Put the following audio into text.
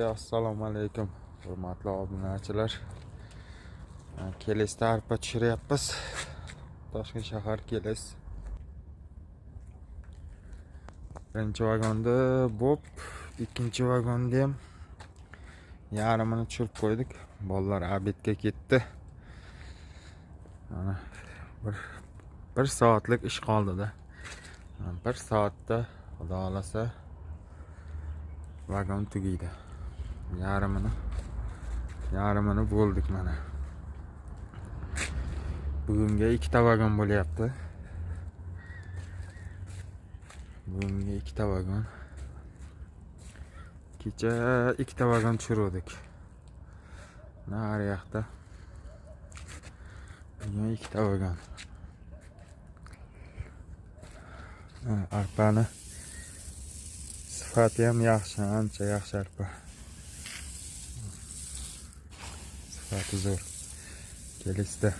Assalomu alaykum hurmatli obunachilar. Kelesda arpa tushiryapmiz. Toshkent shahar Keles. Birinchi vagonda bo'p, ikkinchi vagonda ham yarmini tushirib qo'ydik. Bolalar obedga ketdi. Mana bir soatlik ish qoldida. Bir soatda xudo xolasa vagon tugaydi. Yarmini bo'ldik mana. Bugunga 2 vagon bo'lyapti. Bugunga 2 vagon. Kecha 2 vagon tushirdik. Nari yoqda. Bugun 2 vagon. Arpani sifati ham yaxshi, ancha yaxshi arpa. Sifati zo'r. Kelesda